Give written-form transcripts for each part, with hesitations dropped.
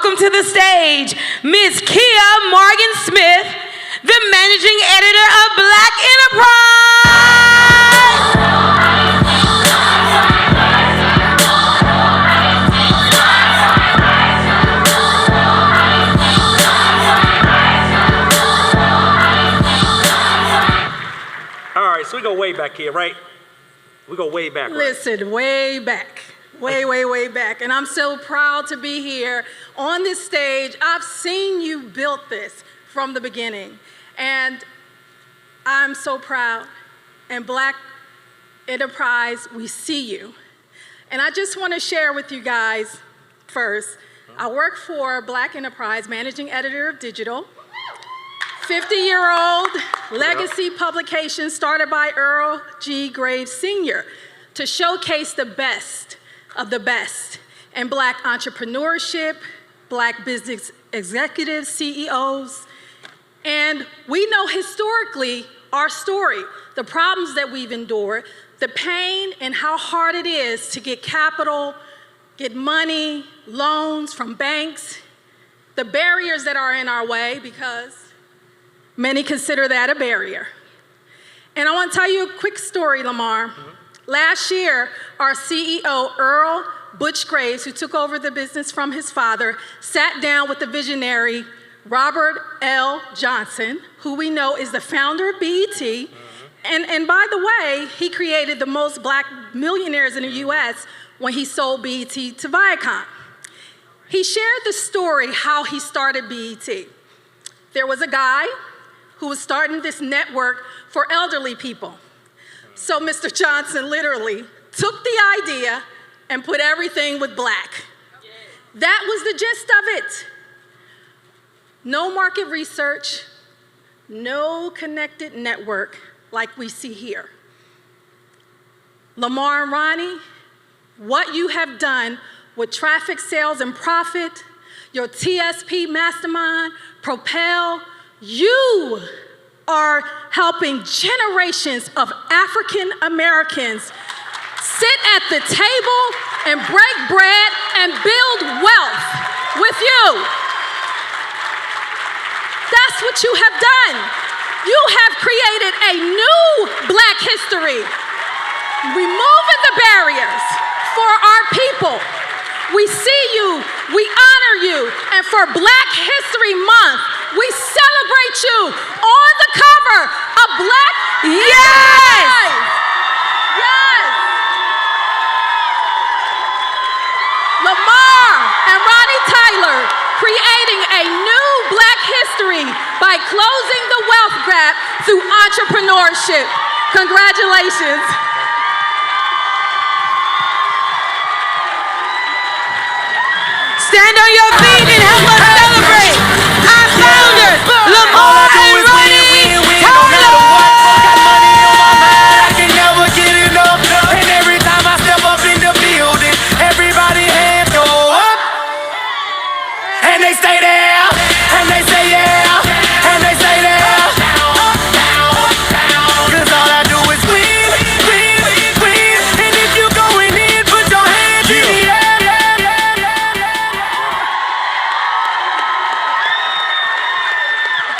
welcome to the stage Ms. Kia Morgan Smith, the managing editor of Black Enterprise. All right, so we go way back here, right? We go way back, right? Listen, way back. Way back. And I'm so proud to be here on this stage. I've seen you build this from the beginning. And I'm so proud. And Black Enterprise, we see you. And I just want to share with you guys first, I work for Black Enterprise, managing editor of digital. 50-year-old legacy publication started by Earl G. Graves Sr. to showcase the best of the best in Black entrepreneurship, Black business executives, CEOs. And we know historically our story, the problems that we've endured, the pain and how hard it is to get capital, get money, loans from banks, the barriers that are in our way because many consider that a barrier. And I want to tell you a quick story, Lamar. Last year, our CEO, Earl Butch Graves, who took over the business from his father, sat down with the visionary Robert L. Johnson, who we know is the founder of BET. And by the way, he created the most Black millionaires in the US when he sold BET to Viacom. He shared the story how he started BET. There was a guy who was starting this network for elderly people. So Mr. Johnson literally took the idea and put everything with Black. That was the gist of it. No market research, no connected network like we see here. Lamar and Ronnie, what you have done with Traffic Sales and Profit, your TSP Mastermind, Propel, you are helping generations of African Americans sit at the table and break bread and build wealth with you. That's what you have done. You have created a new Black history, removing the barriers for our people. We see you, we honor you, and for Black History Month, we celebrate you on the cover of Black Enterprise. Yes! Lamar and Ronnie Tyler creating a new Black history by closing the wealth gap through entrepreneurship. Congratulations. Stand on your feet and help us celebrate our founders, Lamar and Ronnie Tyler. Got money on my mind, I can never get enough. And every time I step up in the building, everybody hands go up. And they stay there, and they say yeah, and they say there. Cause all I do is win, win, win. And if you going in, put your hands in the air.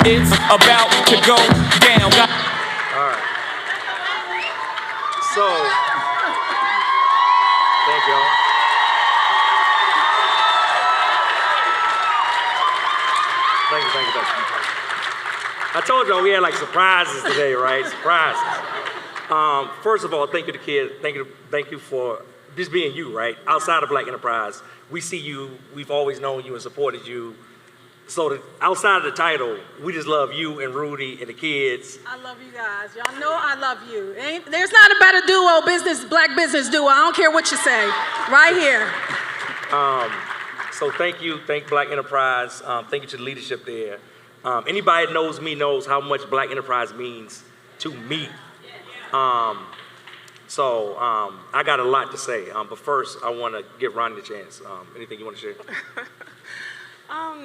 It's about to go down. All right. So, thank y'all. Thank you. I told y'all we had like surprises today, right? Surprises. First of all, thank you to kids. Thank you for just being you, right? Outside of Black Enterprise, we see you. We've always known you and supported you. So outside of the title, we just love you and Rudy and the kids. I love you guys. Y'all know I love you. There's not a better duo, Black business duo. I don't care what you say. Right here. So thank you, thank Black Enterprise. Thank you to the leadership there. Anybody that knows me knows how much Black Enterprise means to me. I got a lot to say, but first I want to give Ronnie the chance. Anything you want to share?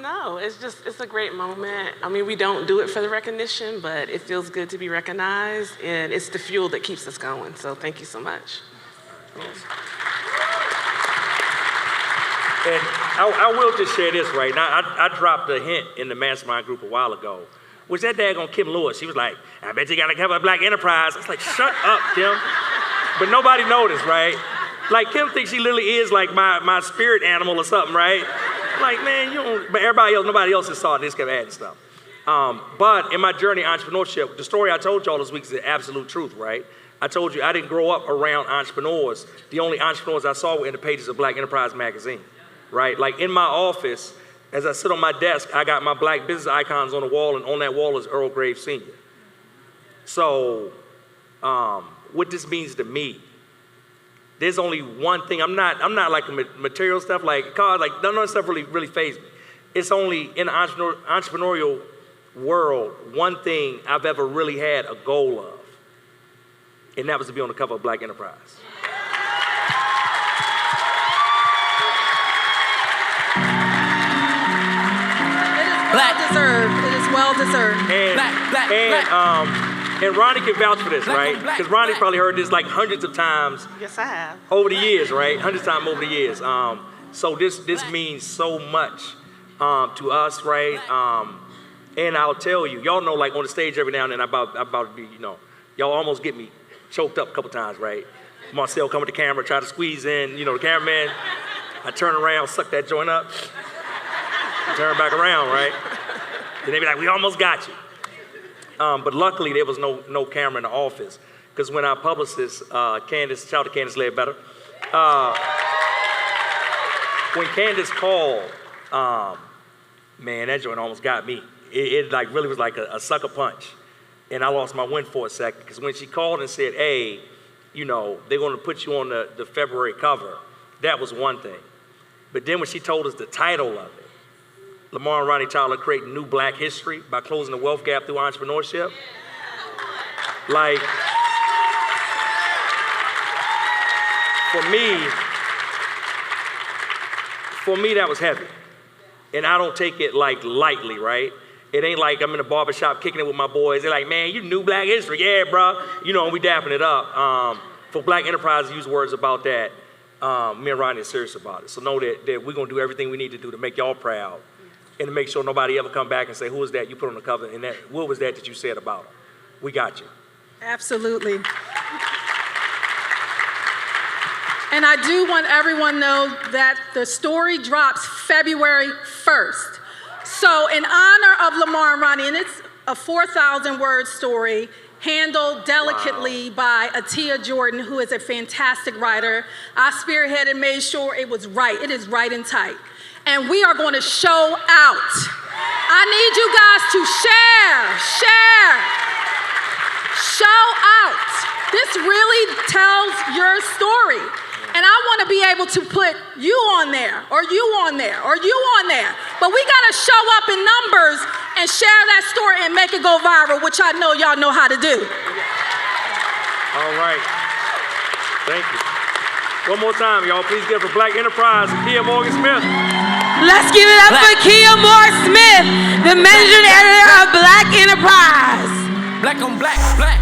No, it's a great moment. I mean, we don't do it for the recognition, but it feels good to be recognized, and it's the fuel that keeps us going. So thank you so much. And I will just share this, right? Now, I dropped a hint in the mastermind group a while ago. Was that daggone Kim Lewis? She was like, I bet you gotta have a black enterprise. I was like, shut up, Kim. But nobody noticed, right? Like, Kim thinks she literally is like my spirit animal or something, right? Like, man, you don't, but nobody else has saw this, kept adding stuff. But in my journey entrepreneurship, the story I told y'all this week is the absolute truth, right? I told you I didn't grow up around entrepreneurs. The only entrepreneurs I saw were in the pages of Black Enterprise magazine, right? Like in my office, as I sit on my desk, I got my black business icons on the wall, and on that wall is Earl Graves Sr. So, what this means to me, there's only one thing. I'm not like material stuff, like cars, like none of that stuff really fazes me. It's only in the entrepreneurial world, one thing I've ever really had a goal of, and that was to be on the cover of Black Enterprise. Well deserved. It is well deserved. And Ronnie can vouch for this, right? Because Ronnie probably heard this like hundreds of times. Yes, I have. Over the years, right? Hundreds of times over the years. So this means so much to us, right? And I'll tell you, y'all know, like on the stage every now and then, I'm about to be, y'all almost get me choked up a couple times, right? Marcel come with the camera, try to squeeze in, the cameraman. I turn around, suck that joint up, turn back around, right? And they be like, we almost got you. But luckily, there was no camera in the office. Because when our publicist, Candace, shout out to Candace Ledbetter, when Candace called, man, that joint almost got me. It like really was like a sucker punch. And I lost my wind for a second. Because when she called and said, hey, they're going to put you on the February cover, that was one thing. But then when she told us the title of it, Lamar and Ronnie Tyler creating new black history by closing the wealth gap through entrepreneurship. Like, for me, that was heavy. And I don't take it like lightly, right? It ain't like I'm in a barbershop kicking it with my boys. They're like, man, you new black history. Yeah, bro. And we dapping it up. For Black Enterprise to use words about that, me and Ronnie are serious about it. So know that we're going to do everything we need to do to make y'all proud and to make sure nobody ever come back and say, who is that you put on the cover, and what was that you said about them? We got you. Absolutely. And I do want everyone to know that the story drops February 1st. So in honor of Lamar and Ronnie, and it's a 4,000-word story handled delicately by Atia Jordan, who is a fantastic writer. I spearheaded and made sure it was right. It is right and tight. And we are going to show out. I need you guys to share, show out. This really tells your story. And I want to be able to put you on there, or you on there, or you on there. But we got to show up in numbers and share that story and make it go viral, which I know y'all know how to do. All right. Thank you. One more time, y'all. Please give it for Black Enterprise and Kia Morgan Smith. Let's give it up for Kia Moore Smith, the managing editor of Black Enterprise. Black on black, black.